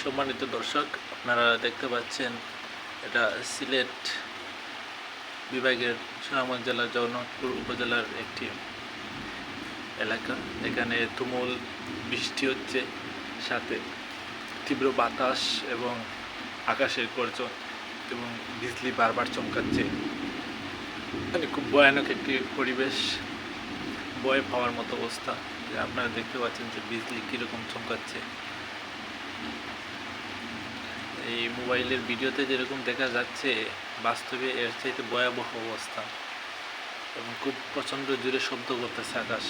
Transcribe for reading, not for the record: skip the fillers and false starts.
সম্মানিত দর্শক, আপনারা দেখতে পাচ্ছেন এটা সিলেট বিভাগের সুনামগঞ্জ জেলার জগন্নাথপুর উপজেলার একটি এলাকা। এখানে তুমুল বৃষ্টি হচ্ছে, সাথে তীব্র বাতাস এবং আকাশের গর্জন এবং বিজলি বারবার চমকাচ্ছে। মানে খুব ভয়ানক একটি পরিবেশ, ভয় পাওয়ার মতো অবস্থা। যে আপনারা দেখতে পাচ্ছেন যে বিজলি কীরকম চমকাচ্ছে। এই মোবাইলের ভিডিওতে যেরকম দেখা যাচ্ছে, বাস্তবে এর চাইতে ভয়াবহ অবস্থা এবং খুব প্রচণ্ড জোরে শব্দ করতেছে আকাশ।